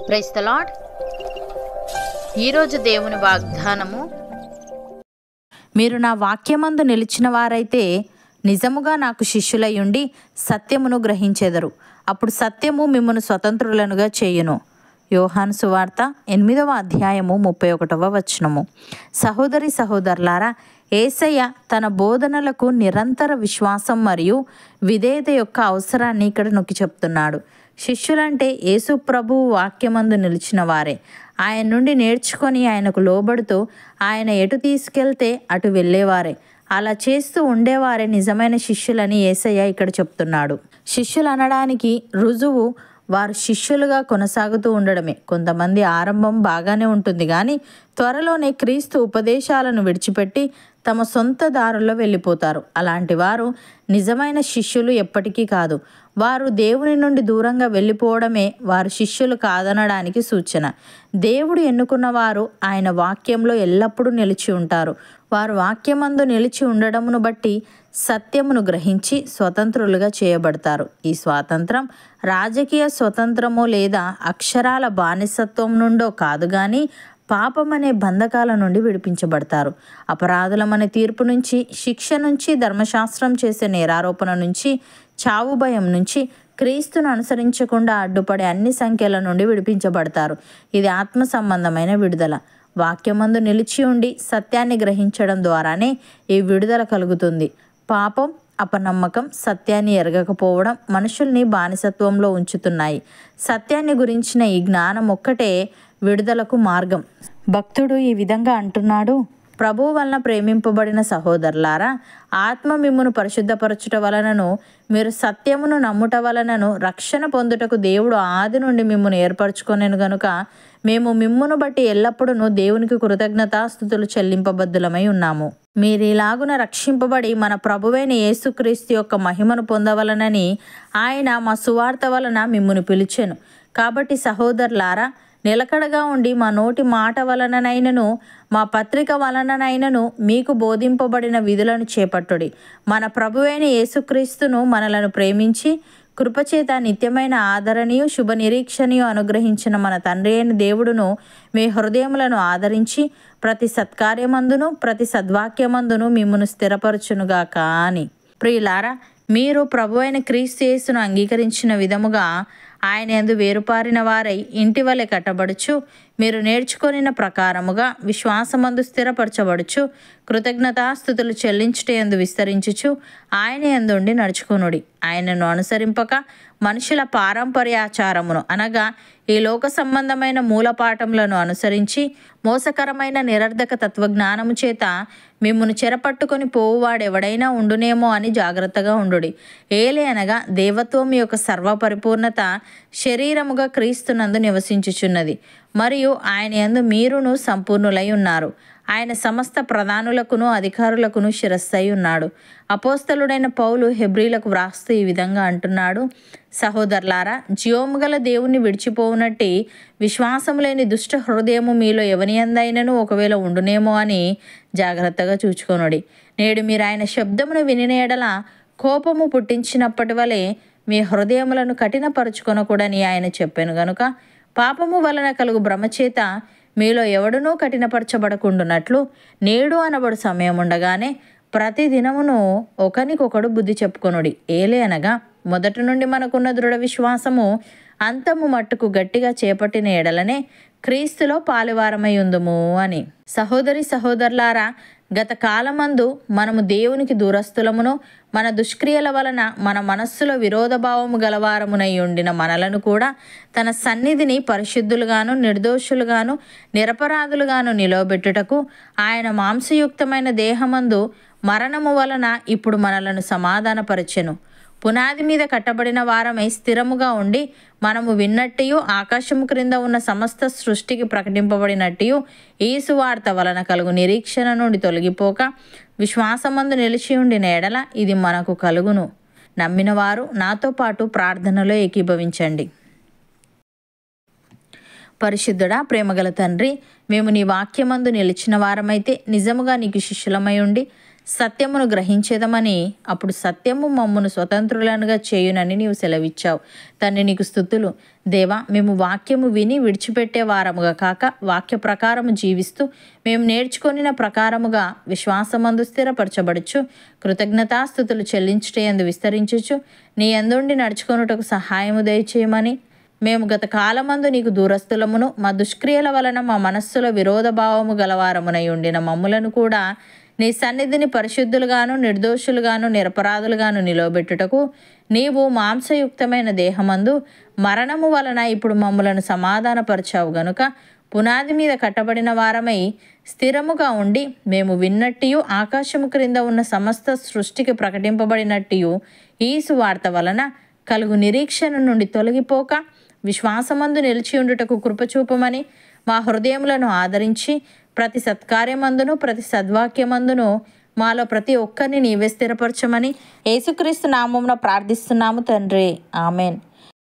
Praise the lord. ఈరోజు దేవుని వాగ్దానము, మీరు నా వాక్యమందు నిలిచిన వారైతే నిజముగా నాకు శిష్యులయ్యుండి సత్యమును గ్రహించెదరు. అప్పుడు సత్యము మిమ్మును స్వతంత్రులనుగా చేయును. యోహాను సువార్త 8వ అధ్యాయము 31వ వచనము. సహోదరి సహోదరులారా, యేసయ్య తన బోధనలకు నిరంతర విశ్వాసం మరియు విధేయత యొక్క అవసరాన్ని ఇక్కడ నొక్కి చెప్తున్నాడు. శిష్యులంటే యేసు ప్రభువు వాక్యమందు నిలిచిన వారే. ఆయన నుండి నేర్చుకొని ఆయనకు లోబడుతూ ఆయన ఎటు తీసుకెళ్తే అటు వెళ్ళేవారే. అలా చేస్తూ ఉండేవారే నిజమైన శిష్యులని యేసయ్య ఇక్కడ చెప్తున్నాడు. శిష్యులు అనడానికి రుజువు వారు శిష్యులుగా కొనసాగుతూ ఉండడమే. కొంతమంది ఆరంభం బాగానే ఉంటుంది, కానీ త్వరలోనే క్రీస్తు ఉపదేశాలను విడిచిపెట్టి తమ సొంత దారుల్లో వెళ్ళిపోతారు. అలాంటి వారు నిజమైన శిష్యులు ఎప్పటికీ కాదు. వారు దేవుని నుండి దూరంగా వెళ్ళిపోవడమే వారు శిష్యులు కాదనడానికి సూచన. దేవుడు ఎన్నుకున్న వారు ఆయన వాక్యంలో ఎల్లప్పుడూ నిలిచి ఉంటారు. వారు వాక్యమందు నిలిచి ఉండడమును బట్టి సత్యమును గ్రహించి స్వతంత్రులుగా చేయబడతారు. ఈ స్వాతంత్రం రాజకీయ స్వతంత్రమో లేదా అక్షరాల బానిసత్వం నుండో కాదు, కానీ పాపమనే బంధకాల నుండి విడిపించబడతారు. అపరాధులమనే తీర్పు నుంచి, శిక్ష నుంచి, ధర్మశాస్త్రం చేసే నేరారోపణ నుంచి, చావు భయం నుంచి, క్రీస్తును అనుసరించకుండా అడ్డుపడే అన్ని సంఖ్యల నుండి విడిపించబడతారు. ఇది ఆత్మ సంబంధమైన విడుదల. వాక్యమందు నిలిచి ఉండి సత్యాన్ని గ్రహించడం ద్వారానే ఈ విడుదల కలుగుతుంది. పాపం, అపనమ్మకం, సత్యాన్ని ఎరగకపోవడం మనుషుల్ని బానిసత్వంలో ఉంచుతున్నాయి. సత్యాన్ని గురించిన ఈ జ్ఞానం ఒక్కటే విడుదలకు మార్గం. భక్తుడు ఈ విధంగా అంటున్నాడు: ప్రభువు వలన ప్రేమింపబడిన సహోదరులారా, ఆత్మ మిమ్మును పరిశుద్ధపరచుట వలనను మీరు సత్యమును నమ్ముట వలనను రక్షణ పొందుటకు దేవుడు ఆది నుండి మిమ్మును ఏర్పరచుకొనెను గనుక మేము మిమ్మును బట్టి ఎల్లప్పుడూ దేవునికి కృతజ్ఞతాస్తుతులు చెల్లింపబద్దులమై ఉన్నాము. మీరిలాగున రక్షింపబడి మన ప్రభువైన యేసుక్రీస్తు యొక్క మహిమను పొందవలనని ఆయన మా సువార్త వలన మిమ్మును పిలిచెను. కాబట్టి సహోదరులారా, నిలకడగా ఉండి మా నోటి మాట వలననైనను మా పత్రిక వలననైనను మీకు బోధింపబడిన విధులను చేపట్టుడి. మన ప్రభువైన యేసుక్రీస్తును మనలను ప్రేమించి కృపచేత నిత్యమైన ఆదరణీయు శుభ నిరీక్షణయు అనుగ్రహించిన మన తండ్రి అయిన దేవుడును మీ హృదయములను ఆదరించి ప్రతి సత్కార్యమందును ప్రతి సద్వాక్యమందును మిమ్మును స్థిరపరచునుగాక అని. ప్రియులారా, మీరు ప్రభువైన క్రీస్తు యేసును అంగీకరించిన విధముగా ఆయన యందు వేరుపారిన వారై ఇంటి వలె కట్టబడుచు, మీరు నేర్చుకొనిన ప్రకారముగా విశ్వాసమందు స్థిరపరచబడుచు, కృతజ్ఞతాస్తుతులు చెల్లించుటయందు విస్తరించుచు ఆయన యందుండి నడుచుకొనుడి. ఆయనను అనుసరింపక మనుషుల పారంపర్యాచారమును అనగా ఈ లోక సంబంధమైన మూలపాఠములను అనుసరించి మోసకరమైన నిరర్ధక తత్వజ్ఞానము చేత మిమ్మును చెరపట్టుకొని పోవువాడెవడైనా ఉండునేమో అని జాగ్రత్తగా ఉండుడి. ఏలే అనగా దేవత్వం యొక్క సర్వపరిపూర్ణత శరీరముగా క్రీస్తునందు నివసించుచున్నది, మరియు ఆయన యందు మీరును సంపూర్ణులై ఉన్నారు. ఆయన సమస్త ప్రధానులకును అధికారులకును శిరస్సై ఉన్నాడు. అపోస్తలుడైన పౌలు హెబ్రీలకు వ్రాస్తూ ఈ విధంగా అంటున్నాడు: సహోదరులారా, జీవము గల దేవుణ్ణి విడిచిపోవునట్టి విశ్వాసము లేని దుష్ట హృదయము మీలో ఎవని యందైనను ఒకవేళ ఉండునేమో అని జాగ్రత్తగా చూచుకొనుడి. నేడు మీరు ఆయన శబ్దమును వినిన ఎడల కోపము పుట్టించినప్పటి వలె మీ హృదయములను కఠినపరుచుకొనకూడని ఆయన చెప్పాను గనుక పాపము వలన కలుగు భ్రమచేత మీలో ఎవడునూ కఠినపరచబడకుండునట్లు నేడు అనబడు సమయం ఉండగానే ప్రతి దినమును ఒకనికొకడు బుద్ధి చెప్పుకొనుడి. ఏలే అనగా మొదటి నుండి మనకున్న దృఢ విశ్వాసము అంతము మట్టుకు గట్టిగా చేపట్టిన ఎడలనే క్రీస్తులో పాలువారమై ఉందుము అని. సహోదరి సహోదరులారా, గత కాలమందు మనము దేవునికి దూరస్థులమును మన దుష్క్రియల వలన మన మనస్సులో విరోధభావము గలవారమునై ఉండిన మనలను కూడా తన సన్నిధిని పరిశుద్ధులుగాను నిర్దోషులుగాను నిరపరాధులుగాను నిలవబెట్టుటకు ఆయన మాంసయుక్తమైన దేహమందు మరణము వలన ఇప్పుడు మనలను సమాధానపరచెను. పునాది మీద కట్టబడిన వారమై స్థిరముగా ఉండి మనము విన్నట్టు ఆకాశము క్రింద ఉన్న సమస్త సృష్టికి ప్రకటింపబడినట్టు ఈ సువార్త వలన కలుగు నిరీక్షణ నుండి తొలగిపోక విశ్వాసమందు నిలిచి ఉండిన ఎడల ఇది మనకు కలుగును. నమ్మిన వారు నాతో పాటు ప్రార్థనలో ఏకీభవించండి. పరిశుద్ధుడా, ప్రేమగల తండ్రి, మేము నీ వాక్యమందు నిలిచిన వారమైతే నిజముగా నీకు శిష్యులమై ఉండి సత్యమును గ్రహించేదమని, అప్పుడు సత్యము మమ్మును స్వతంత్రులనుగా చేయునని నీవు సెలవిచ్చావు. తండ్రి, నీకు స్తుతులు. దేవా, మేము వాక్యము విని విడిచిపెట్టే వారముగా కాక, వాక్య ప్రకారము జీవిస్తూ మేము నేర్చుకొనిన ప్రకారముగా విశ్వాసమందు స్థిరపరచబడుచు, కృతజ్ఞతాస్థుతులు చెల్లించుటయందు విస్తరించుచు, నీ యందుండి నడుచుకొనుటకు సహాయము దయచేయమని, మేము గత కాలమందు నీకు దూరస్థులమును, మా దుష్క్రియల వలన మా మనస్సులో విరోధ భావము గలవారమునై ఉండిన మమ్ములను కూడా నీ సన్నిధిని పరిశుద్ధులుగాను, నిర్దోషులుగాను, నిరపరాధులుగాను నిలవబెట్టుటకు నీవు మాంసయుక్తమైన దేహమందు మరణము వలన ఇప్పుడు మమ్ములను సమాధానపరచావు గనుక, పునాది మీద కట్టబడిన వారమై స్థిరముగా ఉండి, మేము విన్నట్టియు ఆకాశము క్రింద ఉన్న సమస్త సృష్టికి ప్రకటింపబడినట్టియు ఈ సువార్త వలన కలుగు నిరీక్షణ నుండి తొలగిపోక విశ్వాసమందు నిలిచి ఉండుటకు కృపచూపమని, మా హృదయములను ఆదరించి ప్రతి సత్కార్యమందును ప్రతి సద్వాక్యమందును మాలో ప్రతి ఒక్కరిని నీవే స్థిరపరచమని యేసుక్రీస్తు నామమున ప్రార్థిస్తున్నాము తండ్రి. ఆమెన్.